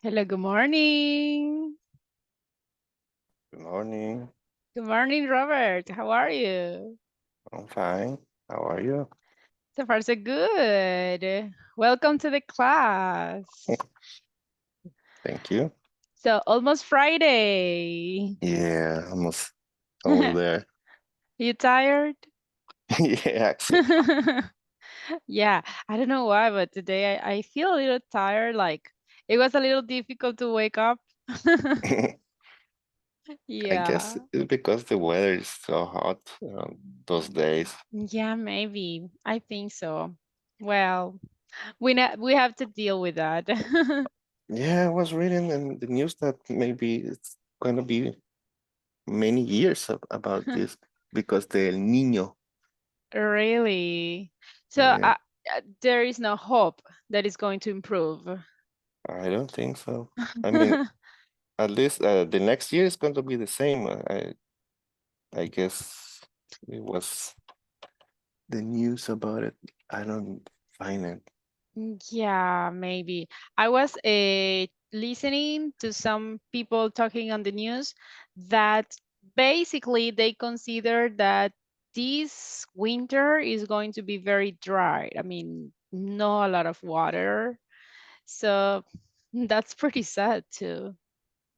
Hello, good morning. Good morning. Good morning, Robert. How are you? I'm fine. How are you? So far, so good. Welcome to the class. Thank you. So, almost Friday. Yeah, almost there. You tired? Yeah, actually. Yeah, I don't know why, but today I feel a little tired. Like it was a little difficult to wake up. I guess Yeah. it's because the weather is so hot those days. Yeah, maybe. I think so. Well, we have to deal with that. Yeah, I was reading in the news that maybe it's going to be many years about this because the El Niño. Really? So Yeah, there is no hope that it's going to improve. I don't think so. I mean, at least the next year is going to be the same. I guess it was the news about it. I don't find it. Yeah, maybe. I was listening to some people talking on the news that basically they consider that this winter is going to be very dry. I mean, not a lot of water. So that's pretty sad too.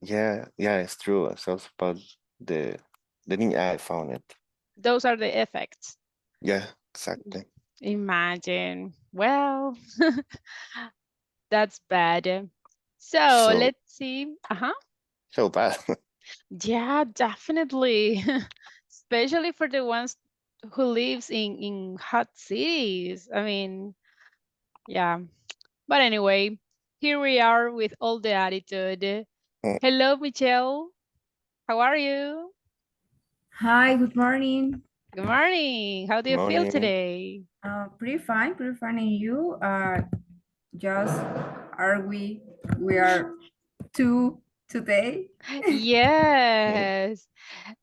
Yeah, it's true. It's also about the thing I found it. Those are the effects. Yeah, exactly. Imagine. Well, that's bad. So So let's see. Uh-huh. so bad. Yeah, definitely. Especially for the ones who lives in hot cities. I mean, yeah. But anyway, here we are with all the attitude. Hello, Michelle. How are you? Hi, good morning. Good morning. How do you feel Morning. today? Pretty fine, pretty fine. And you? Just are we are two today? Yes.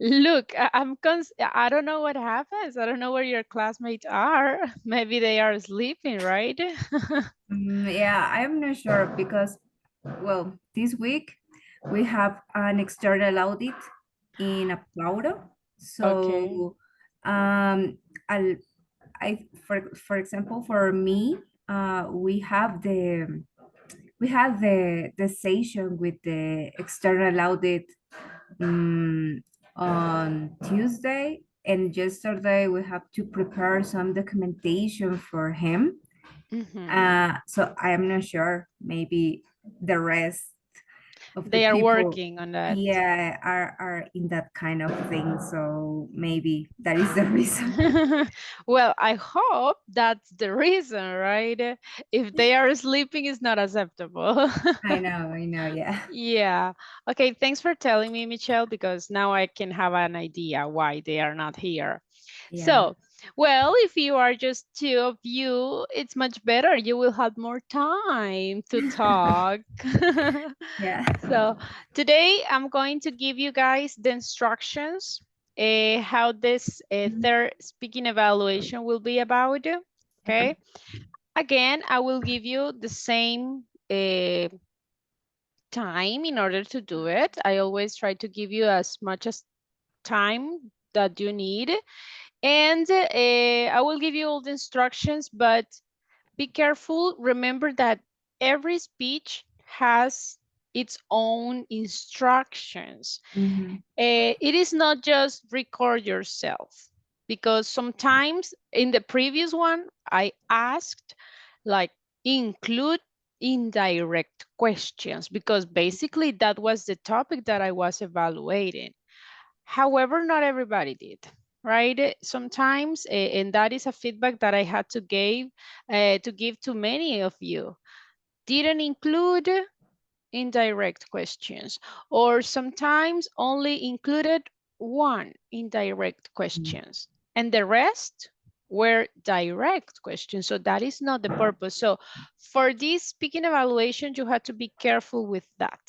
Look, I don't know what happens. I don't know where your classmates are. Maybe they are sleeping, right? Yeah, I'm not sure because, well, this week we have an external audit in Aplaudo. Okay. So, um, I'll, for example, for me, we have the session with the external audit on Tuesday, and yesterday we have to prepare some documentation for him. Hmm. So I am not sure. Maybe the rest of the They are people, working on that. yeah, are in that kind of thing. So maybe that is the reason. Well, I hope that's the reason, right? If they are sleeping, it's not acceptable. I know, yeah, Yeah. Okay, thanks for telling me, Michelle, because now I can have an idea why they are not here. yeah, So, well, if you are just two of you, it's much better. You will have more time to talk. yeah. So, today I'm going to give you guys the instructions how this third speaking evaluation will be about. Okay. Again, I will give you the same time in order to do it. I always try to give you as much as time that you need. And I will give you all the instructions, but be careful. Remember that every speech has its own instructions. Mhm. It is not just record yourself, because sometimes in the previous one, I asked like include indirect questions because basically that was the topic that I was evaluating. However, not everybody did, right? Sometimes, and that is a feedback that I had to give to many of you, didn't include indirect questions, or sometimes only included one indirect questions, and the rest were direct questions. So that is not the purpose. So for this speaking evaluation, you had to be careful with that.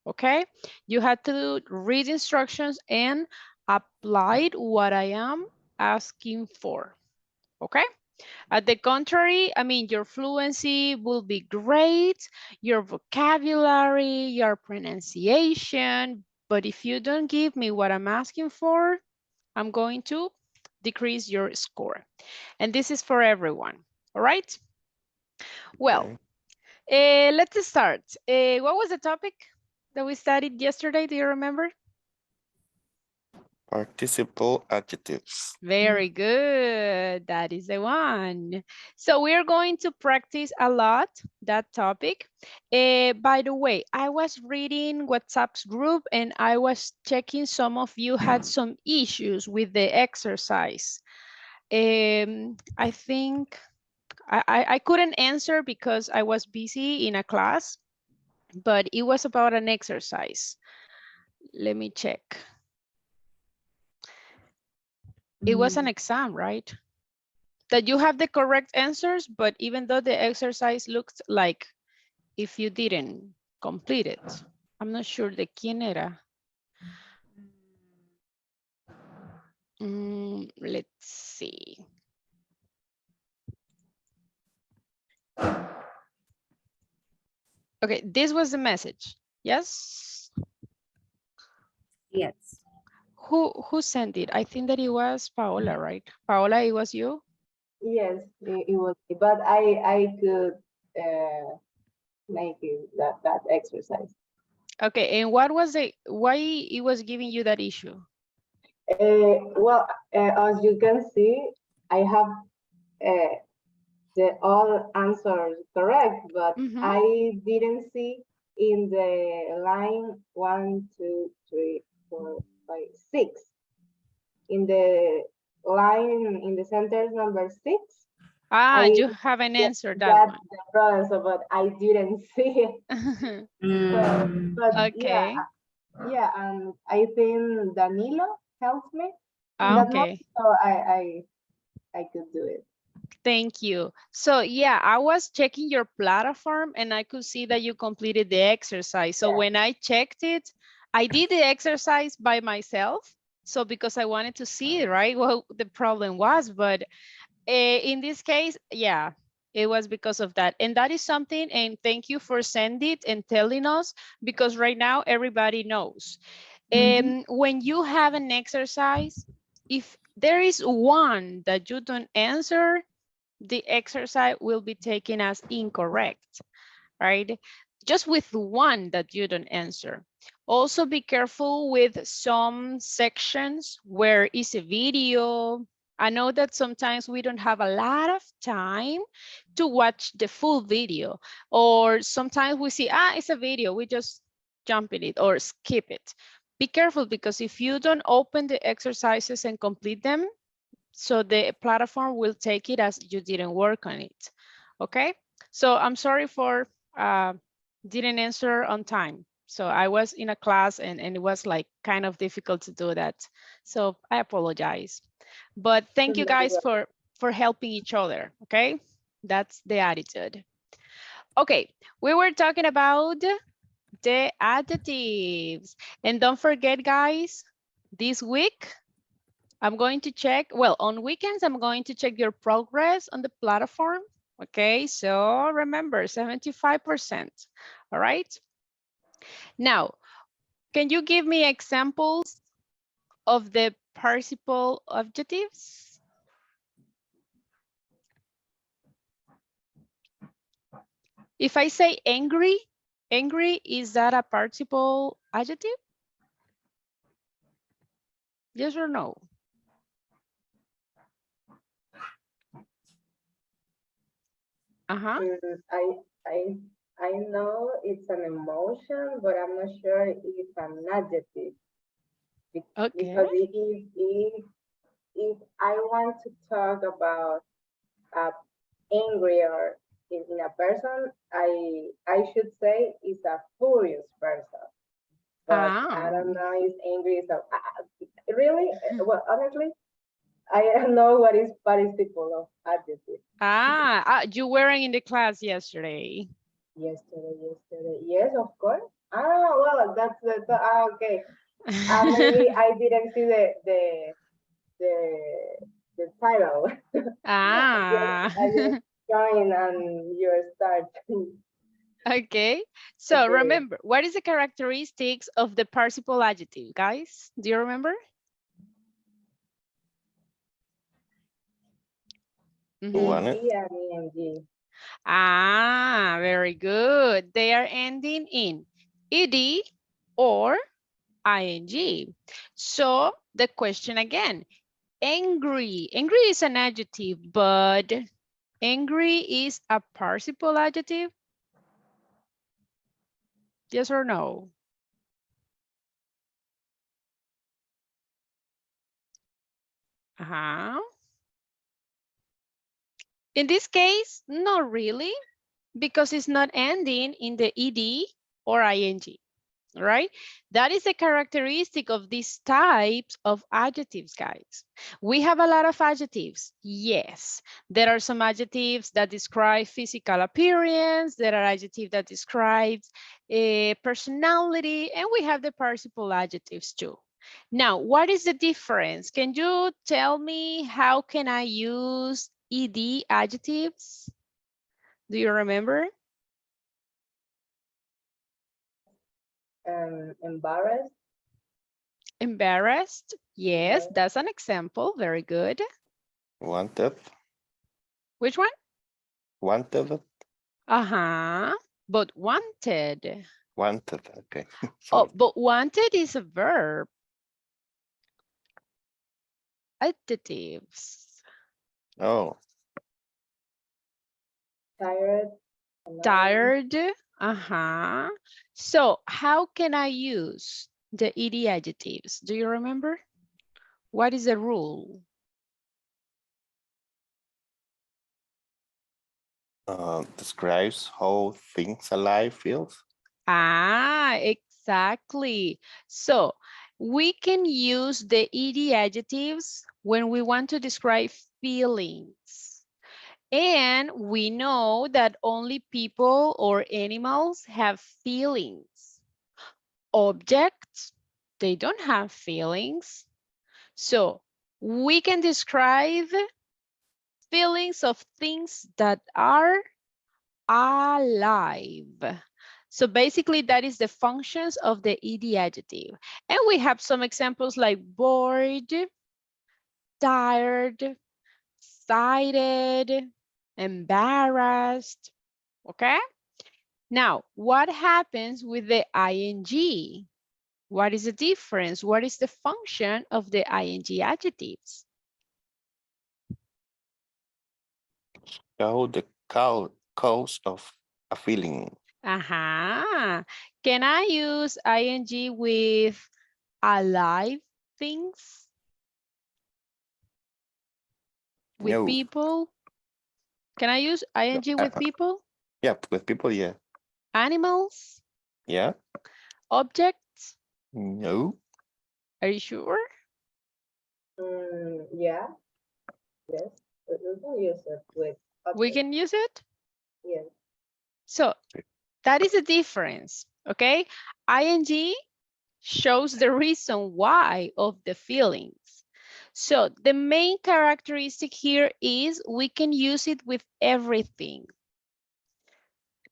Okay, you had to read instructions and apply what I am asking for. Okay. At the contrary, I mean, your fluency will be great, your vocabulary, your pronunciation, but if you don't give me what I'm asking for, I'm going to decrease your score. And this is for everyone, all right? Well, let's start. What was the topic that we studied yesterday? Do you remember? Participle adjectives. Very good. That is the one. So we're going to practice a lot that topic. By the way, I was reading WhatsApp's group and I was checking some of you had some issues with the exercise. I think I couldn't answer because I was busy in a class, but it was about an exercise. Let me check. It was an exam, right? That you have the correct answers, but even though the exercise looks like if you didn't complete it. I'm not sure de quién era. Let's see. Okay, this was the message. Yes? Yes. Who sent it? I think that it was Paola, right? Paola, it was you? Yes, it was, but I could make it that exercise. Okay, and what was it? Why it was giving you that issue? Well, as you can see, I have the all answers correct, but I didn't see in the line 1, 2, 3, 4, 5, 6. In the line in the sentence number 6. You haven't answered that one. The problem, so, but I didn't see it. But Okay. yeah, and I think Danilo helped me. Okay. So I could do it. Thank you. So yeah, I was checking your platform and I could see that you completed the exercise. So when I checked it, I did the exercise by myself. So because I wanted to see, right, what the problem was. But in this case, yeah, it was because of that. And that is something, and thank you for sending it and telling us, because right now everybody knows. When you have an exercise, if there is one that you don't answer, the exercise will be taken as incorrect, right? Just with one that you don't answer. Also be careful with some sections where it's a video. I know that sometimes we don't have a lot of time to watch the full video, or sometimes we see, it's a video, we just jump in it or skip it. Be careful, because if you don't open the exercises and complete them, so the platform will take it as you didn't work on it. Okay, so I'm sorry for didn't answer on time. So I was in a class and it was like kind of difficult to do that. So I apologize. But thank you guys for helping each other. Okay, that's the attitude. Okay, we were talking about the adjectives. And don't forget, guys, this week I'm going to check, well, on weekends, I'm going to check your progress on the platform. Okay, so remember, 75%, all right? Now, can you give me examples of the participle adjectives? If I say angry, is that a participle adjective? Yes or no? I know it's an emotion, but I'm not sure if it's an adjective. Okay. Because if I want to talk about angry or in a person, I should say it's a furious person. But I don't know if angry is really, well, honestly, I don't know what is participle of adjective. You weren't in the class yesterday. Yesterday. Yes, of course. Well, that's okay. Maybe I didn't see the the title. Ah. I just join and you start. Okay. So Okay. remember, what is the characteristics of the participle adjective, guys? Do you remember? Want ED it? and ENG. Ah, very good. They are ending in ed or ing. So the question again, angry. Angry is an adjective, but angry is a participle adjective? Yes or no? Uh-huh. In this case, not really, because it's not ending in the ed or ing, right? That is a characteristic of these types of adjectives, guys. We have a lot of adjectives. Yes, there are some adjectives that describe physical appearance. There are adjectives that describe personality, and we have the participle adjectives too. Now, what is the difference? Can you tell me how can I use ed adjectives? Do you remember? Embarrassed. Embarrassed. Yes, Yes. that's an example. Very good. Wanted? Which one? Wanted? Uh-huh. But wanted. Wanted, okay. Oh, Sorry. but wanted is a verb. Adjectives. Oh, Tired. Annoying. Tired. Uh-huh. So how can I use the ed adjectives? Do you remember? What is the rule? describes how things alive feels. Ah, exactly. So we can use the ed adjectives when we want to describe feelings. And we know that only people or animals have feelings. Objects, they don't have feelings. So we can describe feelings of things that are alive. So basically that is the functions of the ed adjective. And we have some examples like bored, tired, excited, embarrassed, okay? Now, what happens with the ing? What is the difference? What is the function of the ing adjectives? Show the cause of a feeling. Can I use ing with alive things? With No. people? Can I use ing with people? Yeah, with people, yeah. Animals? Yeah. Objects? No. Are you sure? Yeah. Yes. We can use it with. We objects. can use it? Yes. So that is a difference, okay? ing shows the reason why of the feelings. So the main characteristic here is we can use it with everything.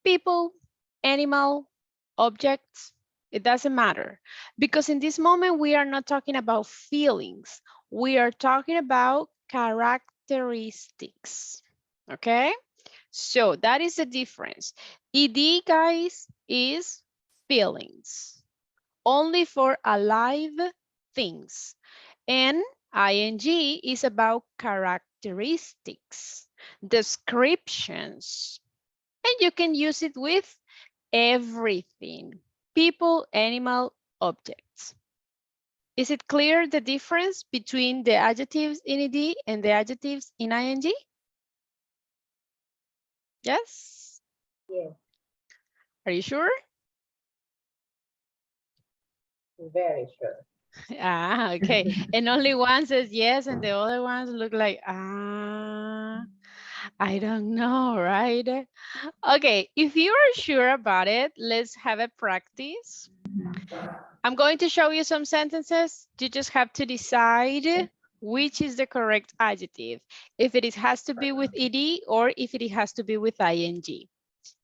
People, animal, objects, it doesn't matter. Because in this moment, we are not talking about feelings. We are talking about characteristics, okay? So that is the difference. ed, guys, is feelings, only for alive things. And ing is about characteristics, descriptions. And you can use it with everything, people, animal, objects. Is it clear the difference between the adjectives in ed and the adjectives in ing? Yes? Yes. Are you sure? Very sure. Ah, okay. And only one says yes, and the other ones look like, I don't know, right? Okay, if you are sure about it, let's have a practice. I'm going to show you some sentences. You just have to decide which is the correct adjective, if it has to be with ed or if it has to be with ing.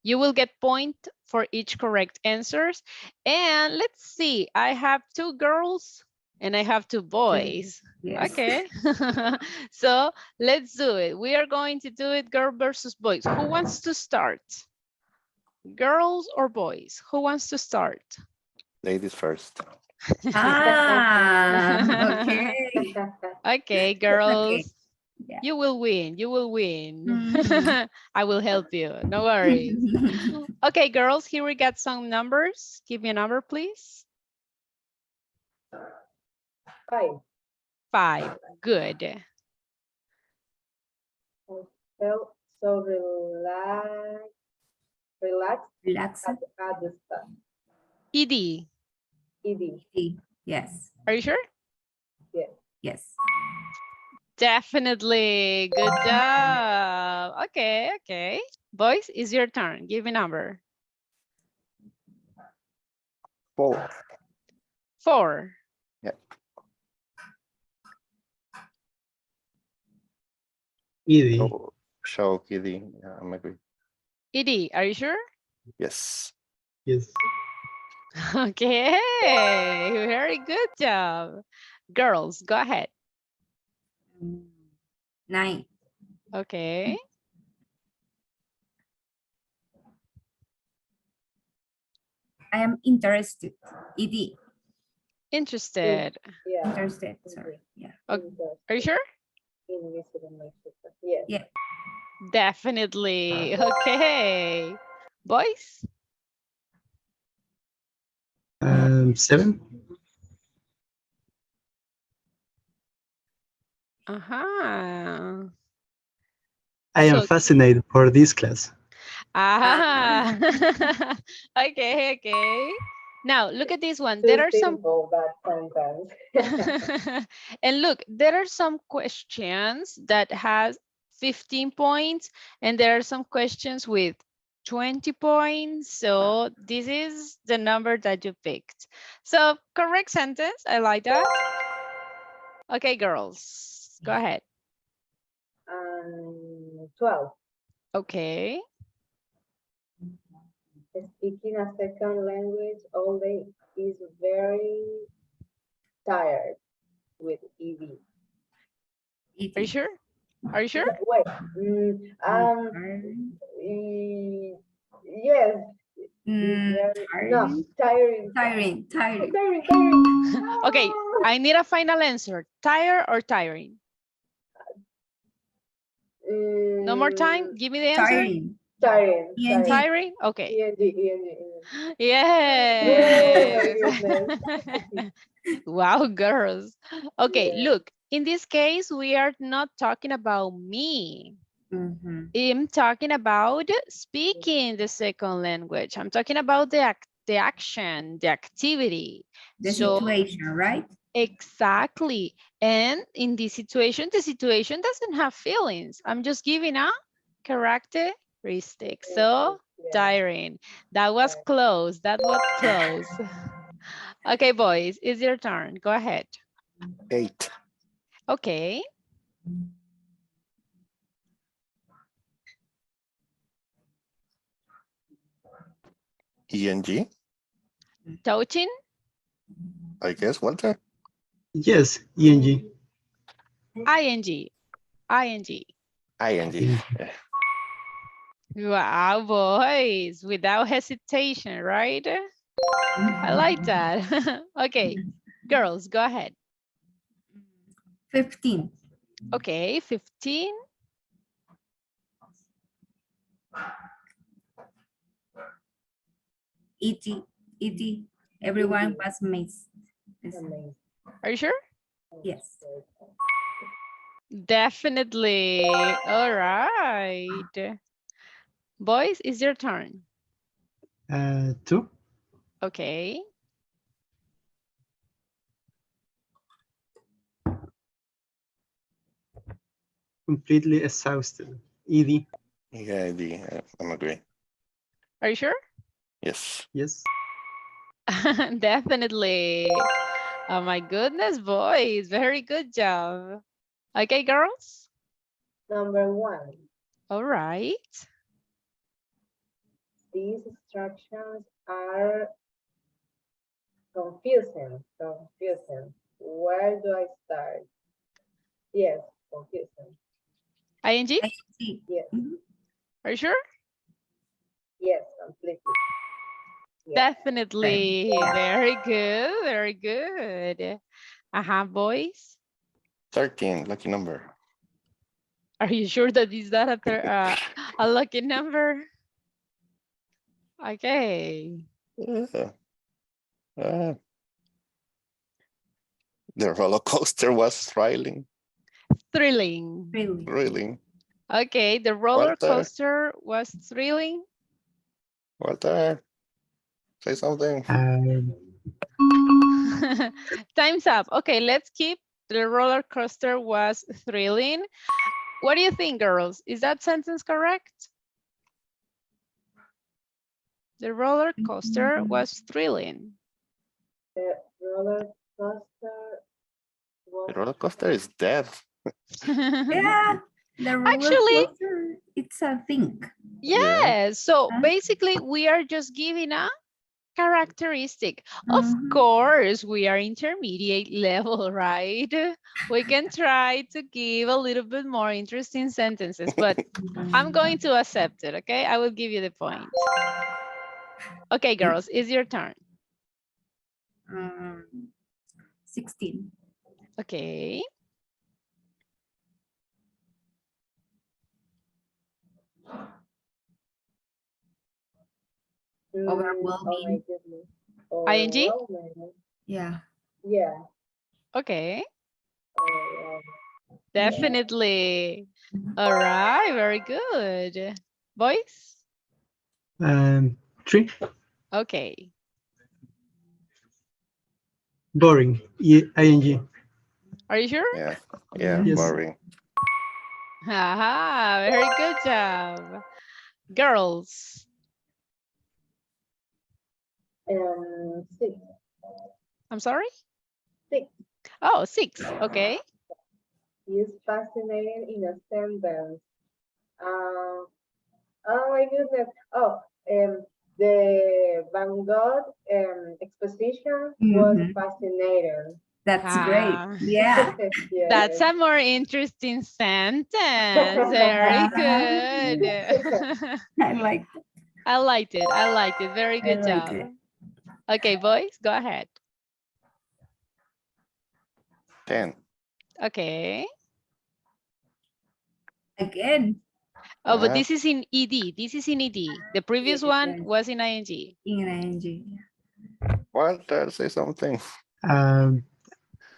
You will get point for each correct answers. And let's see, I have 2 girls and I have 2 boys. Yes. Okay, so let's do it. We are going to do it girl versus boys. Who wants to start? Girls or boys? Who wants to start? Ladies first. Ah, okay. Okay, girls. Yeah. You will win. You will win. Mhm. I will help you. No worries. Okay, girls, here we got some numbers. Give me a number, please. 5. 5. Good. Felt so relaxed Relax. at the start. ED. ED. Yes. Are you sure? Yes. Definitely. Good job. Okay, okay. Boys, it's your turn. Give me a number. 4. 4. Easy. Show Kitty. Yeah, I'm agree. ED, are you sure? Yes. Yes. Okay, very good job. Girls, go ahead. 9. Okay. I am interested. ED. Interested. Yeah. Interested. Sorry. Yeah. Okay. Are you sure? Yes. Yeah. Definitely. Okay. Boys? 7. Uh-huh. I am So- fascinated for this class. Ah. Okay, okay. Now look at this one. Too There are some simple, that sentence. and look, there are some questions that has 15 points and there are some questions with 20 points. So this is the number that you picked. So correct sentence. I like that. Okay, girls, go ahead. 12. Okay. Speaking a second language all day is very tired with ED. Are you sure? Are you sure? Wait. Yes. No, tiring. Tiring. Tiring. Okay, I need a final answer. Tired or tiring? No more time. Give me the answer. Tiring. Tiring. ENG. Tiring? Okay. ENG. Yes. goodness. Wow, girls. Okay, Yeah. look, in this case, we are not talking about me. Mhm. I'm talking about speaking the second language. I'm talking about the action, the activity. The So, situation, right? exactly. And in this situation, the situation doesn't have feelings. I'm just giving a characteristic. So, Yeah. tiring. That was close. That was close. Okay, boys, it's your turn. Go ahead. 8. Okay. ENG. Touching? I guess, Walter. Yes, ENG. ING. ING. ING. Yeah. Wow, boys, without hesitation, right? I like that. Okay, girls, go ahead. 15. Okay, 15. ET. Everyone was amazed. Amazing. Are you sure? Yes. Definitely. All right. Boys, it's your turn. 2. Okay. Completely exhausted. ED. Yeah, I'm agree. Are you sure? Yes. Yes. Definitely. Oh my goodness, boys. Very good job. Okay, girls? Number 1. All right. These instructions are confusing. Where do I start? Yes, confusing. ING? See. Yes, Are you sure? yes, completely. Yes. Definitely. Very good. Very good. Boys. 13, lucky number. Are you sure that is that a lucky number? Okay. Yeah. The roller coaster was thrilling. Thrilling. Really. Thrilling. Okay, the roller Walter. coaster was thrilling. Walter, say something. Time's up. Okay, let's keep the roller coaster was thrilling. What do you think, girls? Is that sentence correct? The roller coaster was thrilling. The roller coaster was The roller coaster is dead. Yeah. The roller Actually, coaster, it's a thing. yes. So Huh? basically, we are just giving a characteristic. Of Mhm. course, we are intermediate level, right? We can try to give a little bit more interesting sentences, but I'm going to accept it, okay? I will give you the point. Okay, girls, it's your turn. 16. Okay. oh my Overwhelming. goodness. ING? Overwhelming. Yeah. Yeah. Okay. overwhelming. Definitely. All right, very good. Boys? 3. Okay. Boring. ING. Are you sure? Yeah, yeah, Yes. boring. Haha, very good job. Girls? 6. I'm sorry? 6 Oh, 6. Okay. is fascinating in a sentence. Oh my goodness. Oh, the Van Gogh exposition was Mhm. fascinating. That's Ah. great. Yeah. Yes. That's a more interesting sentence. Very good. I like it. I liked it. I liked it. Very good like job. it. Okay, boys, go ahead. 10. Okay. Again. Oh, but Yeah. this is in ED. This is in ED. The previous one Yes. was in ING. In ING. Walter, say something.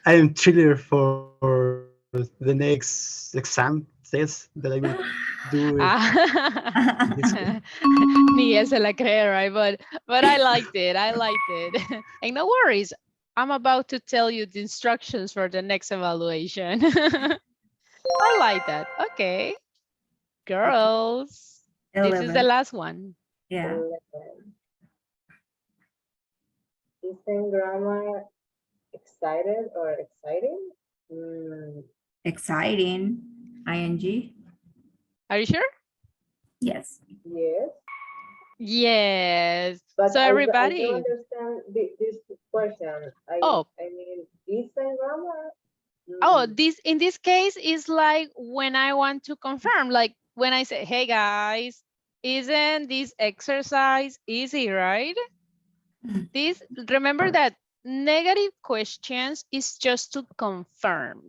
I am thriller for the next exam test that I will do. This week. Ni ella se la cree, right? But I liked it. I liked it. And no worries. I'm about to tell you the instructions for the next evaluation. I like that. Okay. Girls, this is the 11. last one. Yeah. 11. Isn't grammar excited or exciting? Exciting. ING. Are you sure? Yes. Yes. Yes. But So I everybody. don't understand this question. Oh. I mean, isn't grammar? Oh, in this case is like when I want to confirm, like when I say, hey guys, isn't this exercise easy, right? Remember that negative questions is just to confirm,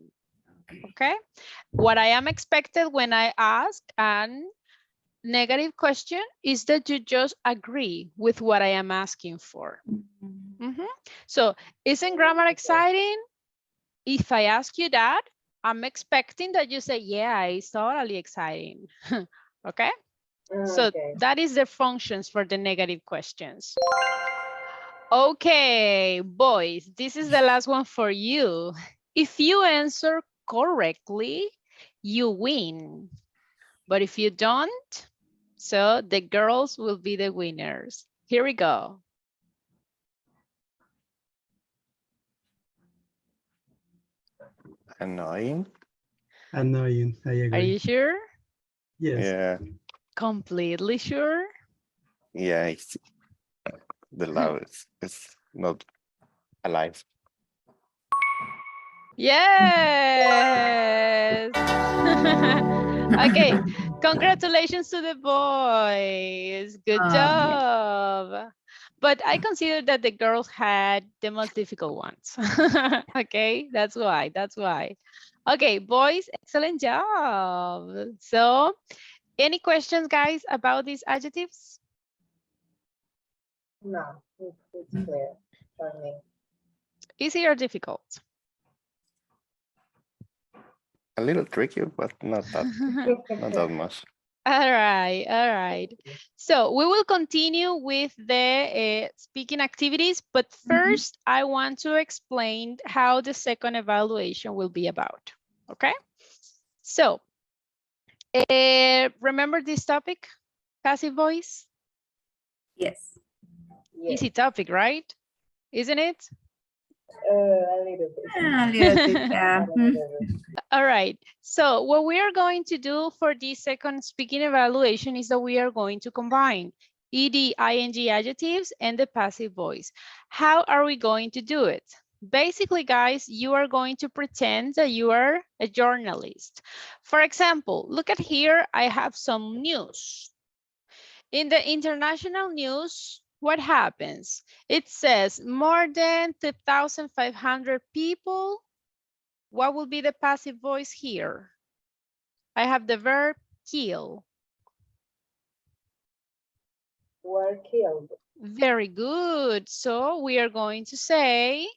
okay? What I am expected when I ask an negative question is that you just agree with what I am asking for. So, isn't grammar exciting? If I ask you that, I'm expecting that you say, yeah, it's totally exciting. Okay? So Okay. that is the functions for the negative questions. Okay, boys, this is the last one for you. If you answer correctly, you win. But if you don't, so the girls will be the winners. Here we go. Annoying. Annoying. I Are agree. you sure? Yes. Yeah, Completely sure? yeah, it's the love is not alive. Yes. Okay, congratulations to the boys. Good job. But I consider that the girls had the most difficult ones. Okay, that's why, that's why. Okay, boys, excellent job. So, any questions, guys, about these adjectives? No, it's clear for me. Easy or difficult? A little tricky, but not that much. All right, all right. So we will continue with the speaking activities, but first I want to explain how the second evaluation will be about, okay? So, remember this topic, passive voice? Yes. Yes, Easy topic, right? Isn't it? a little bit. A little bit, yeah. A little bit. All right, so what we are going to do for this second speaking evaluation is that we are going to combine ed, ing adjectives and the passive voice. How are we going to do it? Basically, guys, you are going to pretend that you are a journalist. For example, look at here, I have some news. In the international news, what happens? It says more than 2,500 people. What will be the passive voice here? I have the verb kill. Were killed. Very good. So we are going to say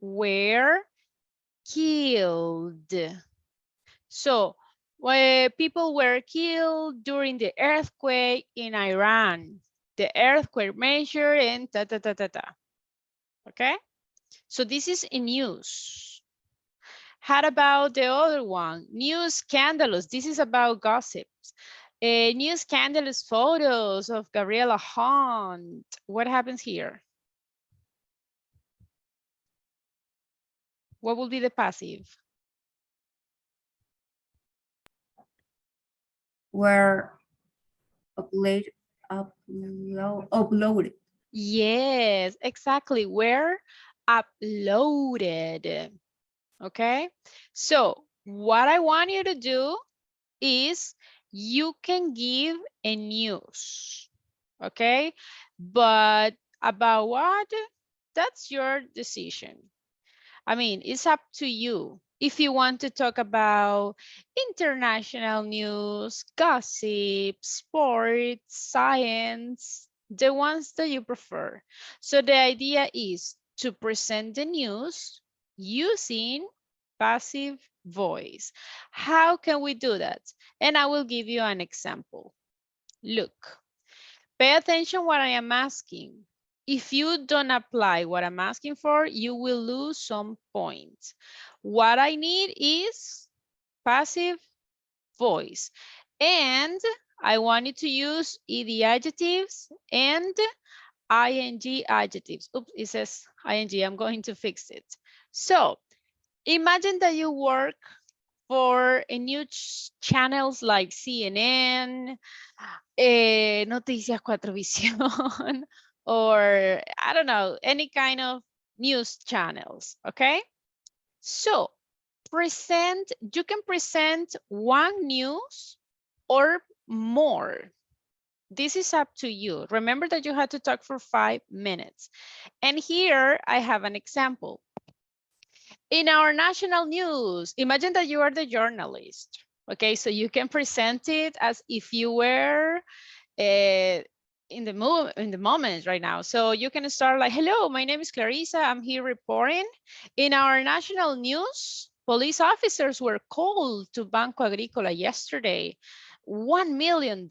were killed. So people were killed during the earthquake in Iran. The earthquake measured and ta ta ta ta ta. Okay? So this is in news. How about the other one? News scandalous. This is about gossips. New scandalous photos of Gabriela Hunt. What happens here? What will be the passive? Were uploaded. Yes, exactly. Were uploaded. Okay. So what I want you to do is you can give a news. Okay. But about what? That's your decision. I mean, it's up to you. If you want to talk about international news, gossip, sports, science, the ones that you prefer. So the idea is to present the news using passive voice. How can we do that? And I will give you an example. Look, pay attention what I am asking. If you don't apply what I'm asking for, you will lose some points. What I need is passive voice. And I want you to use ed adjectives and ing adjectives. Oops, it says ing, I'm going to fix it. So imagine that you work for a news channels like CNN, Noticias Cuatrovisión, or I don't know, any kind of news channels, okay? So you can present one news or more. This is up to you. Remember that you had to talk for 5 minutes. And here I have an example. In our national news, imagine that you are the journalist. Okay, so you can present it as if you were in the moment right now. So you can start like, hello, my name is Clarissa. I'm here reporting. In our national news, police officers were called to Banco Agrícola yesterday. $1 million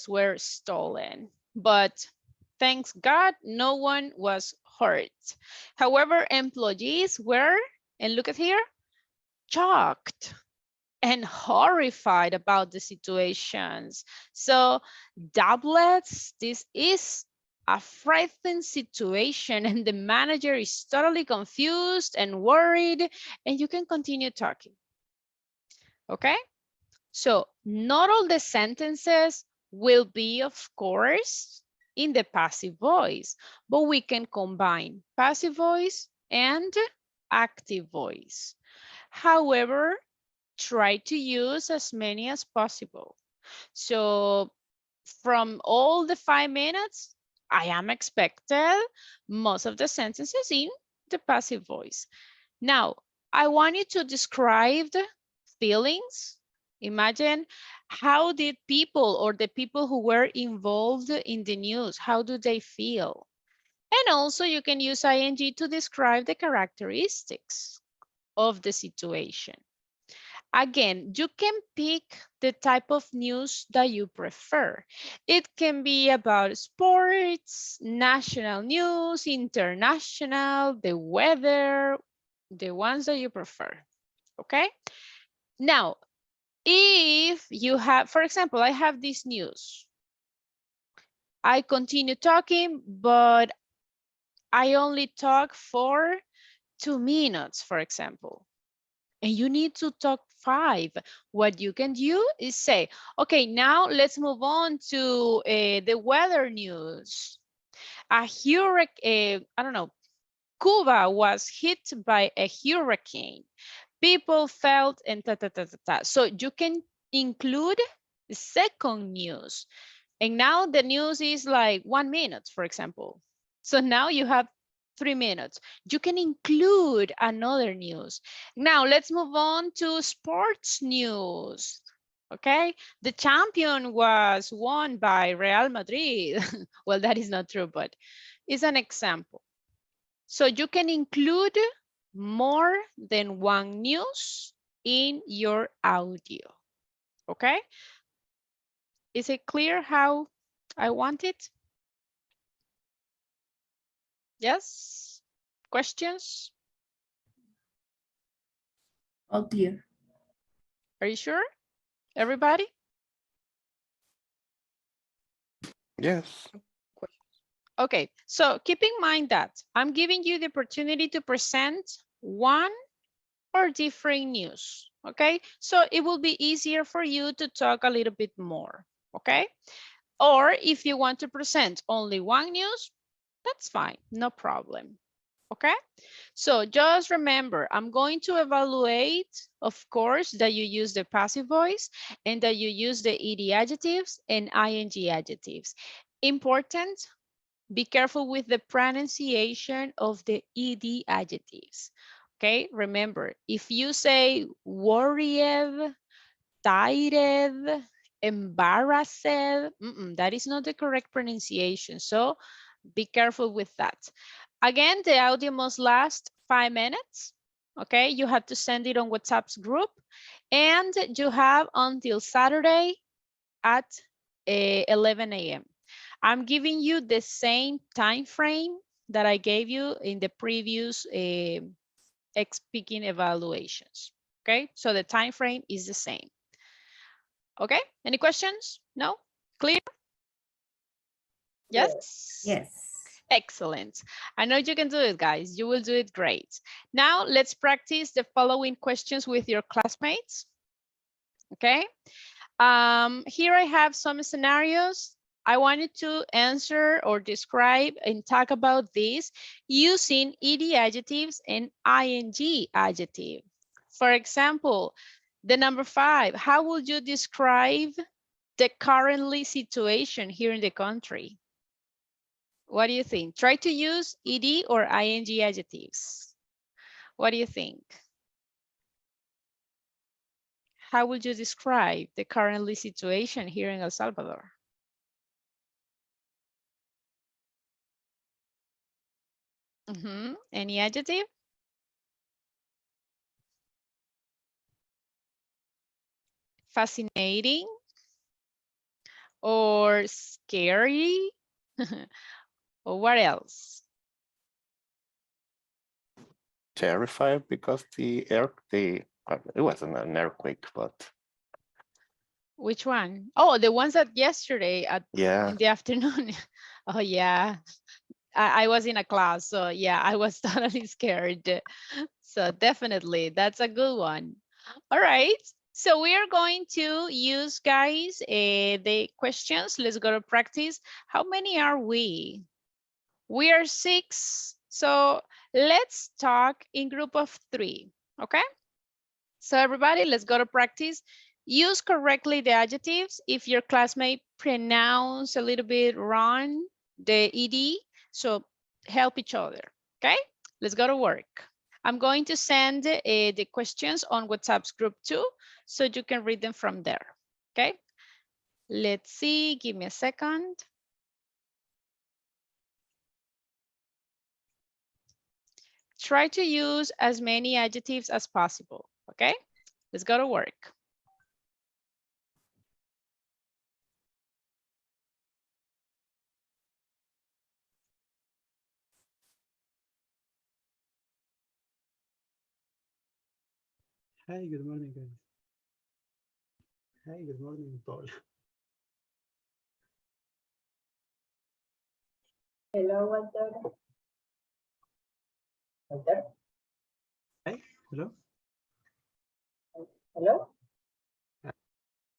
were stolen, but thanks God, no one was hurt. However, employees were, and look at here, shocked and horrified about the situations. So doublets, this is a frightening situation and the manager is totally confused and worried, and you can continue talking. Okay? So not all the sentences will be, of course, in the passive voice, but we can combine passive voice and active voice. However, try to use as many as possible. So from all the 5 minutes, I am expected most of the sentences in the passive voice. Now, I want you to describe the feelings. Imagine how did people or the people who were involved in the news, how do they feel? And also you can use ing to describe the characteristics of the situation. Again, you can pick the type of news that you prefer. It can be about sports, national news, international, the weather, the ones that you prefer, okay? Now, if you have, for example, I have this news. I continue talking, but I only talk for 2 minutes, for example. And you need to talk 5. What you can do is say, okay, now let's move on to the weather news. A hurricane, I don't know, Cuba was hit by a hurricane. People felt and ta, ta, ta, ta, ta. So you can include the second news. And now the news is like 1 minute, for example. So now you have 3 minutes. You can include another news. Now let's move on to sports news. Okay, the champion was won by Real Madrid. Well, that is not true, but it's an example. So you can include more than 1 news in your audio. Okay, is it clear how I want it? Yes? Questions? All clear. Are you sure? Everybody? Yes. Okay, so keep in mind that I'm giving you the opportunity to present 1 or different news, okay? So it will be easier for you to talk a little bit more, okay? Or if you want to present only 1 news, that's fine, no problem, okay? So just remember, I'm going to evaluate, of course, that you use the passive voice and that you use the ed adjectives and ing adjectives. Important, be careful with the pronunciation of the ed adjectives. Okay, remember, if you say worried, tired, embarrassed, that is not the correct pronunciation. So be careful with that. Again, the audio must last 5 minutes. Okay, you have to send it on WhatsApp's group and you have until Saturday at 11 a.m. I'm giving you the same time frame that I gave you in the previous speaking evaluations. Okay, so the time frame is the same. Okay, any questions? No? Clear? Yes? Yes. Excellent. I know you can do it, guys. You will do it great. Now let's practice the following questions with your classmates. Okay. Here I have some scenarios. I wanted to answer or describe and talk about this using ed adjectives and ing adjective. For example, the number 5, how would you describe the currently situation here in the country? What do you think? Try to use ed or ing adjectives. What do you think? How would you describe the currently situation here in El Salvador? Any adjective? Fascinating or scary? Or what else? Terrified because it wasn't an earthquake, but Which one? Oh, the ones that yesterday yeah. in the afternoon. Oh yeah, I was in a class, so yeah, I was totally scared. So definitely, that's a good one. All right, So we are going to use, guys, the questions. Let's go to practice. How many are we? We are 6. So let's talk in group of 3, okay? So everybody, let's go to practice. Use correctly the adjectives. If your classmate pronounce a little bit wrong, the ED, so help each other, okay? Let's go to work. I'm going to send the questions on WhatsApp's group too, so you can read them from there, okay? Let's see, give me a second. Try to use as many adjectives as possible, okay? Let's go to work. Hi, good morning, guys. Hi, good morning, Paul. Hello, Walter. Walter? Hi, hello. Hello?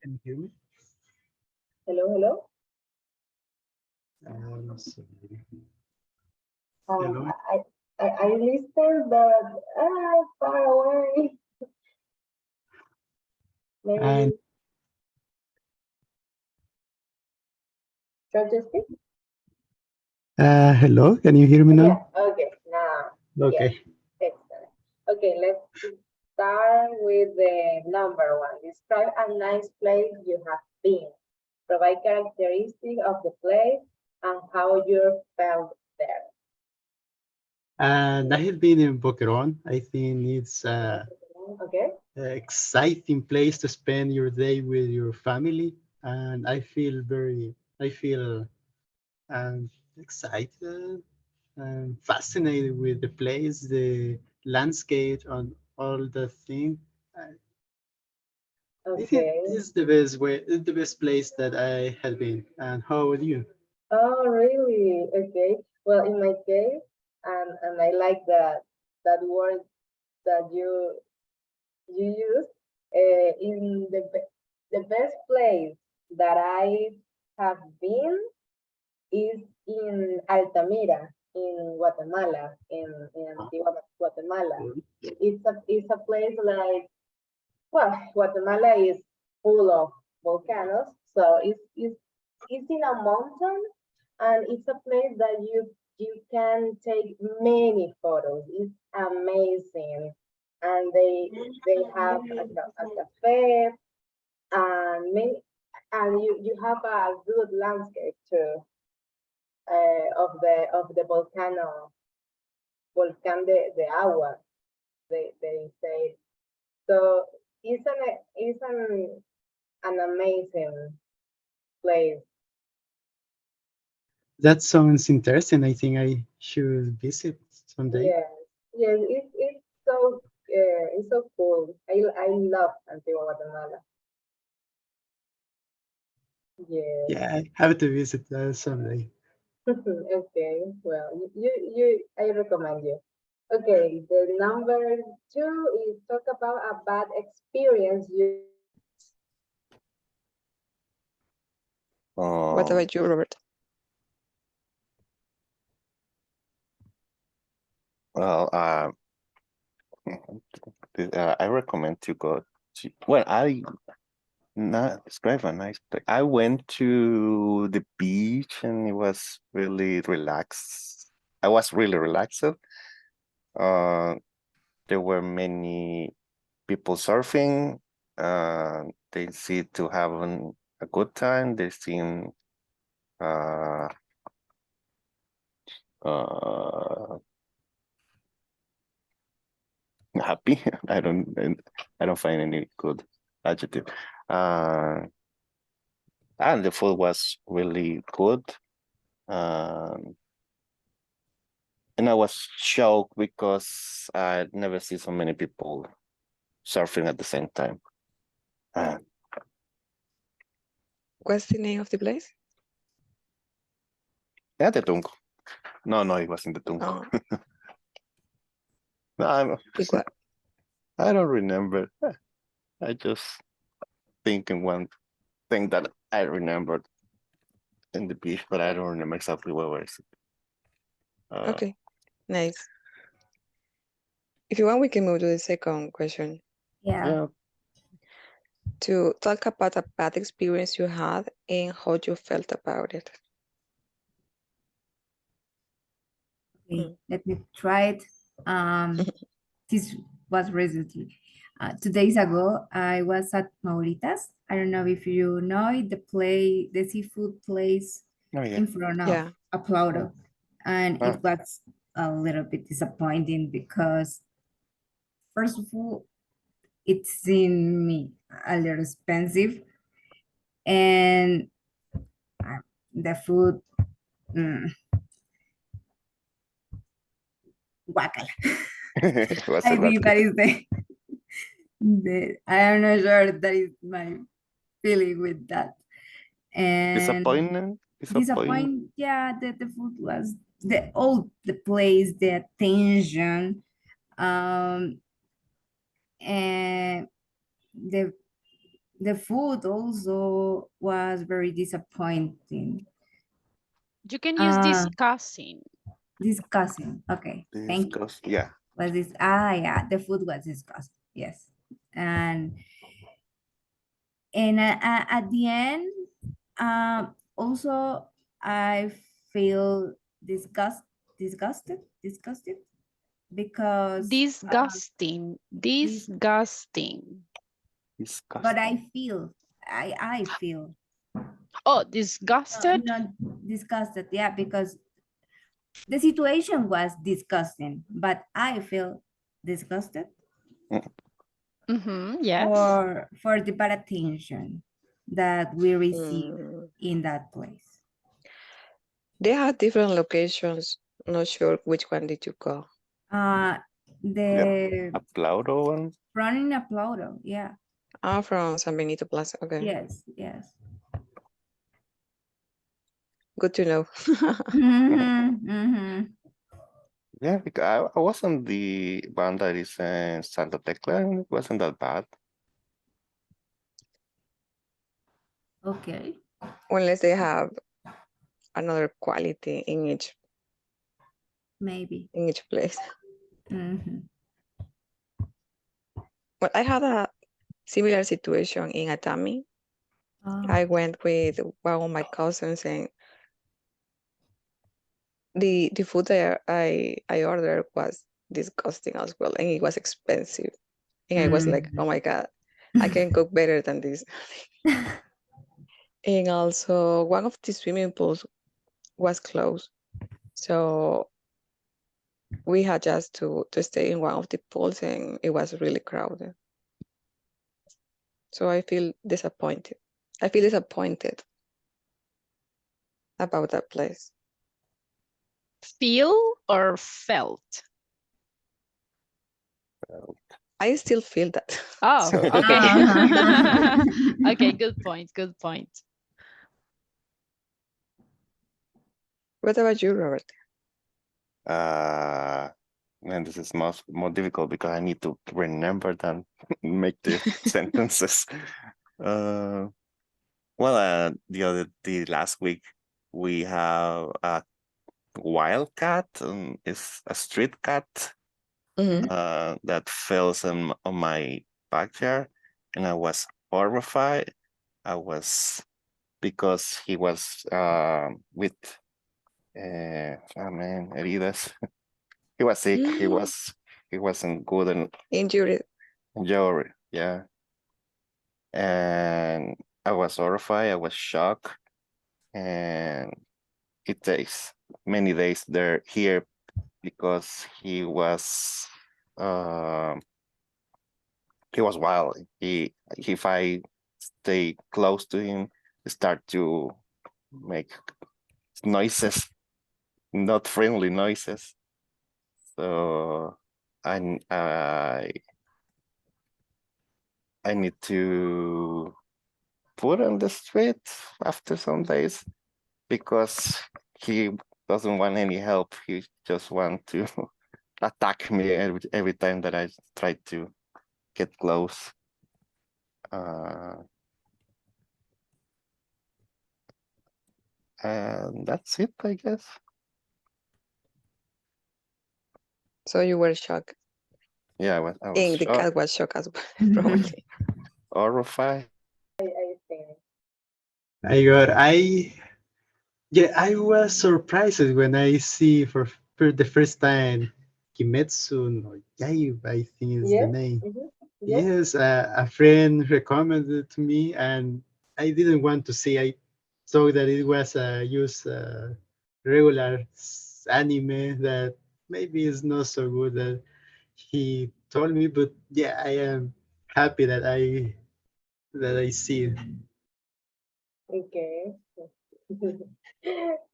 Can you hear me? Hello, hello? Sorry. Um, Hello. I listened, but far away. Maybe And try to speak? hello, can you hear me now? Yeah, okay, now. Okay. Yes, excellent. Okay, let's start with the number 1. Describe a nice place you have been. Provide characteristics of the place and how you felt there. And I have been in Boquerón. I think it's Okay. an exciting place to spend your day with your family. And I feel excited and fascinated with the place, the landscape, and all the thing. I think Okay. it's the best way, it's the best place that I have been. And how about you? Oh, really? Okay. Well, in my case, and I like that word that you use. In the best place that I have been is in Altamira, in Guatemala, in Antigua, Guatemala. It's a place like, well, Guatemala is full of volcanoes, so it's in a mountain, and it's a place that you can take many photos. It's amazing, and they have a cafe, and you have a good landscape too, of the volcán de agua, they say. So it's an amazing place. That sounds interesting. I think I should visit someday. Yes, yes, it's so cool. I love Antigua, Guatemala. Yes. Yeah, I have to visit someday. Okay. Well, I recommend you. Okay. The number 2 is talk about a bad experience you. What about you, Robert? Well, I recommend to go to, well, I not describe a nice place. I went to the beach and it was really relaxed. I was really relaxed. There were many people surfing. They seem to have a good time. They seem uh happy. I don't find any good adjective. And the food was really good. And I was shocked because I'd never seen so many people surfing at the same time. What's the name of the place? Yeah, the Tunco. No, it wasn't the Tunco. Oh, No, like what? I don't remember. I just thinking one thing that I remembered in the beach, but I don't remember exactly what was it. Okay, nice. If you want, we can move to the second question. Yeah. Yeah. To talk about a bad experience you had and how you felt about it. Okay, let me try it. This was recently. 2 days ago, I was at Mauritas. I don't know if you know it, the seafood place Oh yeah. in front of Yeah. Aplaudo. And Ah. it was a little bit disappointing because, first of all, it seemed me a little expensive. And the food, guacala. What's I it think like? that is I am not sure that is my feeling with that. And Disappointment? Disappointment? yeah, the food was the place, the attention, and the food also was very disappointing. You can use discussing. Disgusting. Okay, thank you. Yeah. Was this? Yeah, the food was disgusting. Yes, and at the end, also I feel disgusted because Disgusting. Disgusting. but Disgusting. I feel Oh, disgusted? not disgusted, yeah, because the situation was disgusting, but I feel disgusted Yes. for the bad attention that we receive in that place. They had different locations. Not sure which one did you go. The Aplaudo one? running Aplaudo, yeah. From San Benito Plaza. Okay. Yes, yes. Good to know. Yeah, because I was on the one that is in Santa Tecla and it wasn't that bad. Okay. Unless they have another quality in each Maybe. place. Mhm. Well, I had a similar situation in Atami. Oh. I went with one of my cousins and the food that I ordered was disgusting as well, and it was expensive. And I was like, oh my God, I can cook better than this. And also one of the swimming pools was closed. So we had just to stay in one of the pools and it was really crowded. So I feel disappointed. I feel disappointed about that place. Feel or felt? I still feel that. Oh, So- okay. Okay, good point, good point. What about you, Robert? And this is more difficult because I need to remember them, make the sentences. Well, the last week we have a wild cat, it's a street cat that fell on my backyard, and I was horrified. Because he was with heridas. He was sick. He wasn't good and Injured. yeah. And I was horrified. I was shocked, and it takes many days here because he was wild. If I stay close to him, start to make noises, not friendly noises. So I need to put on the street after some days because he doesn't want any help. He just want to attack me every time that I try to get close. And that's it, I guess. So you were shocked. Yeah, I was And the shocked. cat was shocked as well, probably. Horrified. I think. I was surprised when I see for the first time Kimetsu no Yaiba, I think is the Yes. name. Yes. Yes, a friend recommended to me, and I didn't want to see. I saw that it was regular anime that maybe is not so good that he told me, but yeah, I am happy that I see it. Okay.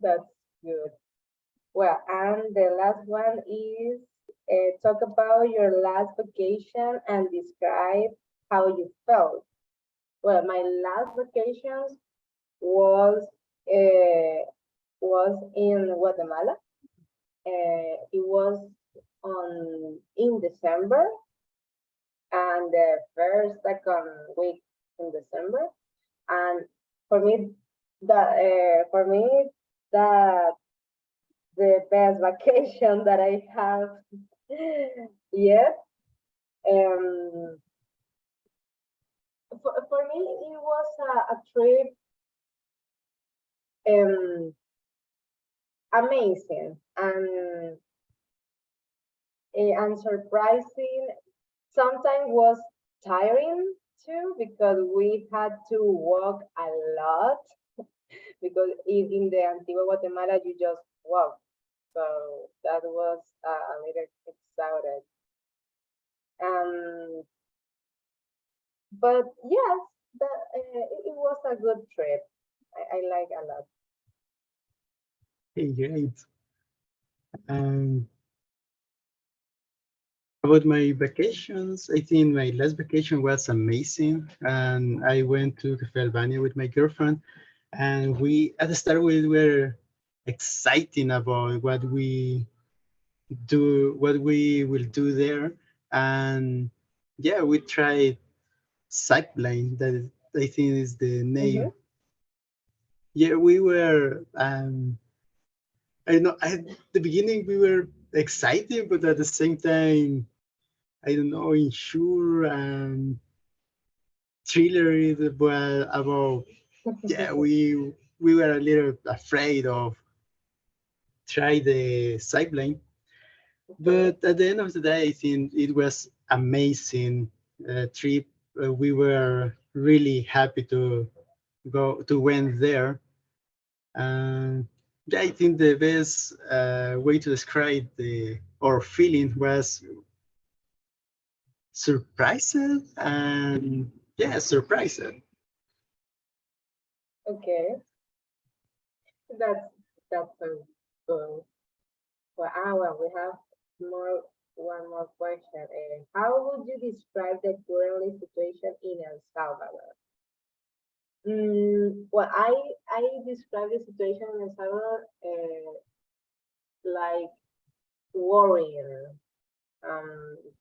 That's good. Well, and the last one is talk about your last vacation and describe how you felt. Well, my last vacations was in Guatemala. It was in December, and the second week in December. And for me, that the best vacation that I have yet. For me, it was a trip amazing and surprising. Sometimes was tiring too because we had to walk a lot because in the Antigua Guatemala you just walk. So that was a little exhausted. But yes, it was a good trip. I like a lot. Hey, great. About my vacations, I think my last vacation was amazing, and I went to Cafe Albania with my girlfriend, and we at the start we were exciting about what we will do there, and yeah, we tried Zipline. That I think is the name. Yeah, we were. I know at the beginning we were excited, but at the same time, I don't know, unsure and thriller is about yeah, we were a little afraid of try the Zipline. But at the end of the day, I think it was amazing trip. We were really happy to went there. Yeah, I think the best way to describe our feeling was surprised and yeah, surprised. Okay, that's so good. Well, we have one more question. How would you describe the current situation in El Salvador? Well, I describe the situation in El Salvador like worrying,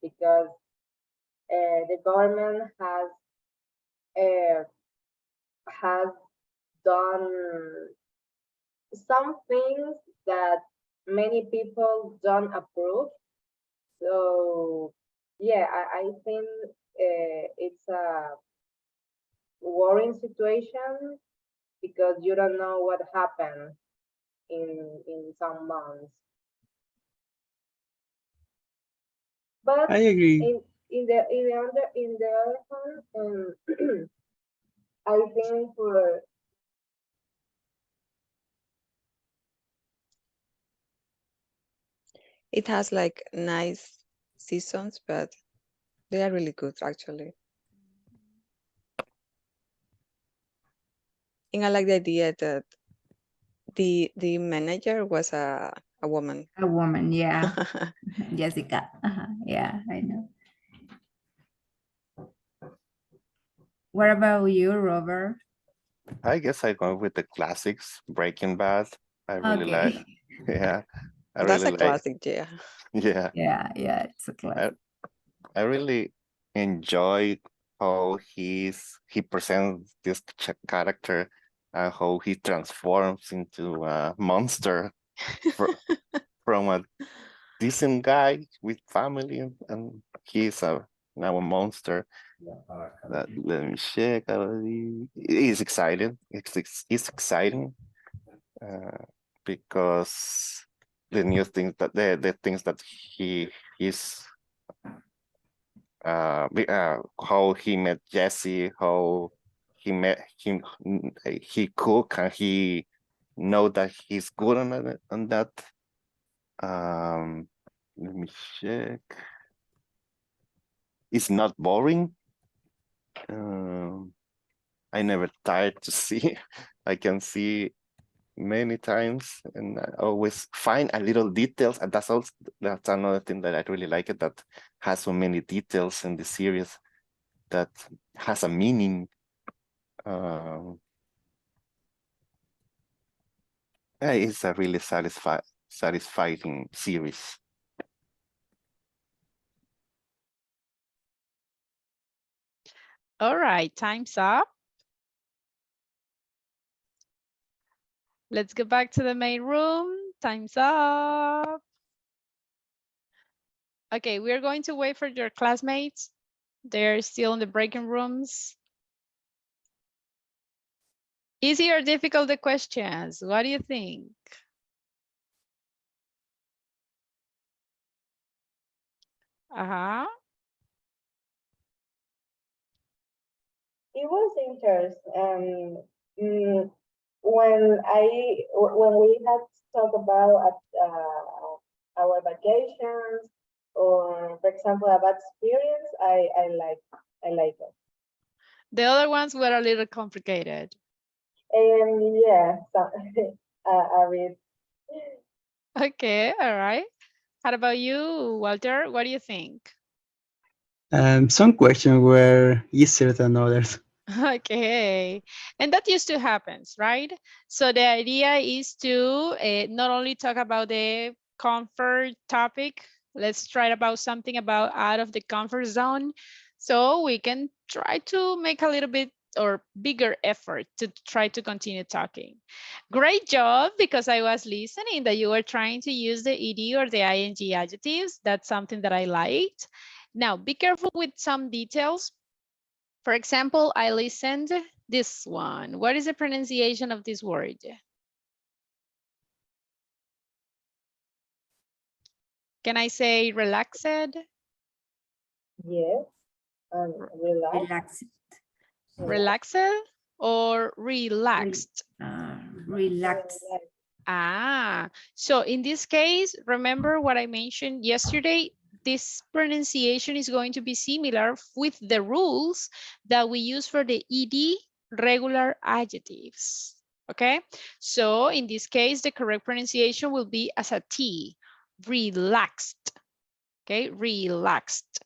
because the government has done some things that many people don't approve. So yeah, I think it's a worrying situation because you don't know what happened in some months. But I agree. in the other hand, I think for It has like nice seasons, but they are really good actually. And I like the idea that the manager was a woman. A woman, yeah. Jessica. Yeah, I know. What about you, Robert? I guess I go with the classics. Breaking Bad. I really like. Okay. Yeah, I That's really a like. classic, yeah. Yeah, Yeah, it's a classic. I really enjoy how he presents this character and how he transforms into a monster from a decent guy with family, and he's now a monster. Let me check. It's exciting. It's exciting because the new things that the things that he's how he met Jesse, how he met him, he cook and he know that he's good on that. Let me check. It's not boring. I never tired to see. I can see many times, and I always find a little details, and that's another thing that I really like it, that has so many details in the series that has a meaning. It's a really satisfying series. All right, time's up. Let's go back to the main room. Time's up. Okay, we're going to wait for your classmates. They're still in the breaking rooms. Easy or difficult the questions? What do you think? It was interesting. When we had talked about our vacations, or for example about experience, I like it. The other ones were a little complicated. Yeah, so, a bit. Okay, all right. How about you, Walter? What do you think? Some questions were easier than others. Okay, and that used to happen, right? So the idea is to not only talk about the comfort topic, let's try about something about out of the comfort zone, so we can try to make a little bit or bigger effort to try to continue talking. Great job, because I was listening that you were trying to use the ed or the ing adjectives. That's something that I liked. Now, be careful with some details. For example, I listened this one. What is the pronunciation of this word? Can I say relaxed? Yes, relaxed. Relaxed. Relaxed or relaxed? Relaxed. Ah, so in this case, remember what I mentioned yesterday? This pronunciation is going to be similar with the rules that we use for the ed regular adjectives. Okay, so in this case, the correct pronunciation will be as a T, relaxed. Okay, relaxed.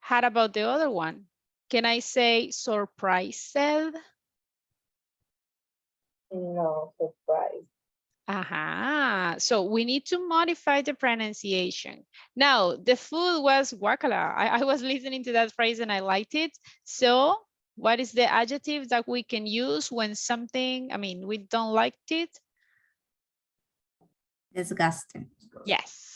How about the other one? Can I say surprised? No, surprise. So we need to modify the pronunciation. Now, the food was guacala. I was listening to that phrase and I liked it. So what is the adjective that we can use when something, we don't like it? Disgusting. Yes.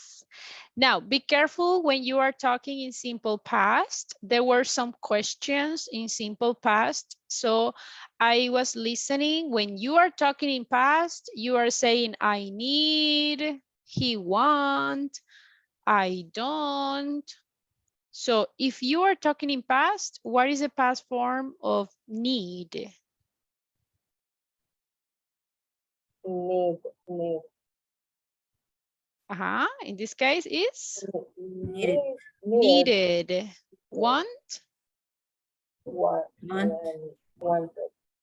Now, be careful when you are talking in simple past. There were some questions in simple past. So I was listening. When you are talking in past, you are saying, I need, he want, I don't. So if you are talking in past, what is the past form of need? Need. In this case is Needed. needed. Want?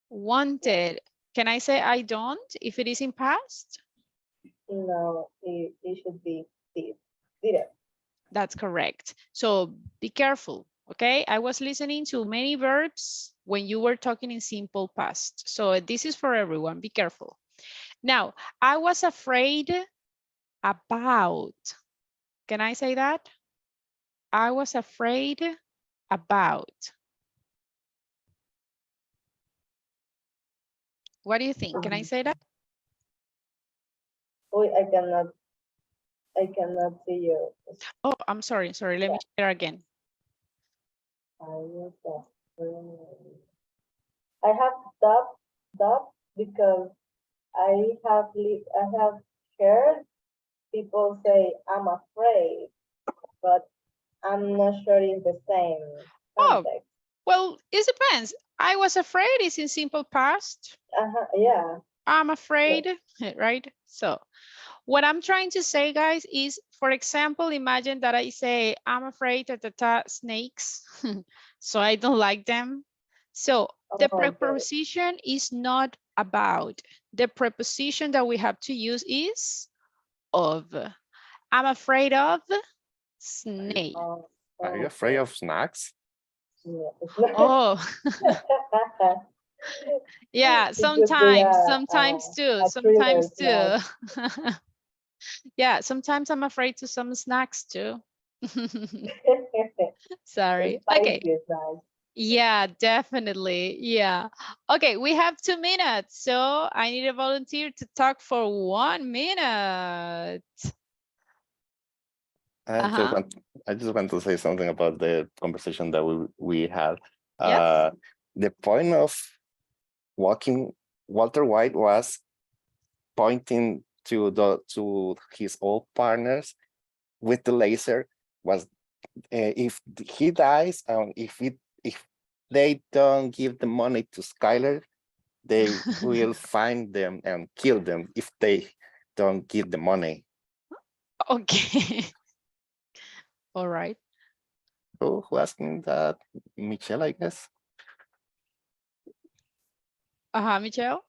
Wanted. Can I say I don't if it is in past? No, it should be did. That's correct. So be careful, okay? I was listening to many verbs when you were talking in simple past. So this is for everyone, be careful. Now, I was afraid about. Can I say that? I was afraid about. What do you think? Can I say that? Wait, I cannot see you. Oh, I'm sorry. Let me share again. I have stopped because I have heard people say I'm afraid, but I'm not sure it's the same Oh, context. well, it depends. I was afraid is in simple past. Yeah. I'm afraid, right? So what I'm trying to say, guys, is, for example, imagine that I say, I'm afraid of the snakes, so I don't like them. So the Okay. preposition is not about. The preposition that we have to use is of. I'm afraid of snake. Are you afraid of snacks? Yeah. Oh, yeah, It could be sometimes too, a trigger sometimes too. Yeah, sometimes I'm afraid to some snacks too. Sorry. Okay. Spicy snack. Yeah, definitely. Yeah. Okay, we have 2 minutes. So I need a volunteer to talk for 1 minute. I just want to say something about the conversation that we had. Yes. The point of Walter White was pointing to his old partners with the laser. Was if he dies and if they don't give the money to Skyler, they will find them and kill them if they don't give the money. Okay. All right. Who asked me that? Michelle, I guess. Michelle.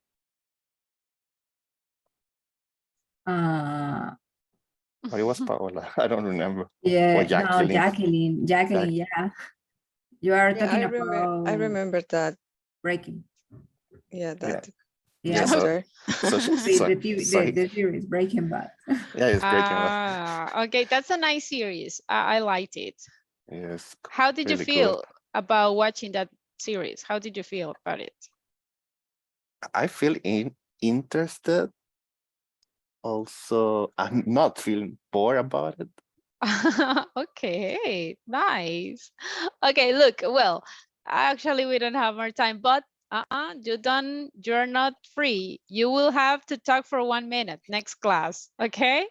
Or it was Paola. I don't remember. Yeah, Or no, Jacqueline. Jacqueline, yeah. You are Yeah, talking I remember that. breaking. Yeah, that Yeah. chapter. The series Breaking Bad. Yeah, it's Breaking Bad. Okay, that's a nice series. I liked it. Yes. How did you really feel good. about watching that series? How did you feel about it? I feel interested. Also, I'm not feeling bored about it. Okay, nice. Okay, look, well, actually we don't have more time, but you're not free. You will have to talk for 1 minute next class, okay?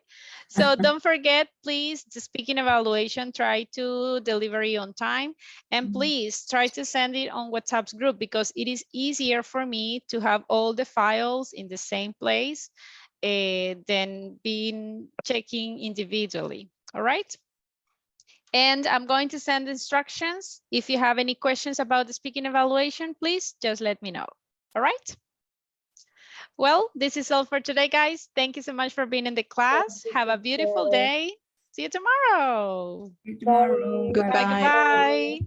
So don't forget, please, the speaking evaluation, try to deliver it on time, and please try to send it on WhatsApp's group because it is easier for me to have all the files in the same place than checking individually. All right. And I'm going to send instructions. If you have any questions about the speaking evaluation, please just let me know. All right. Well, this is all for today, guys. Thank you so much for being in the class. Have a beautiful day. See you tomorrow. See you tomorrow. Goodbye. Goodbye.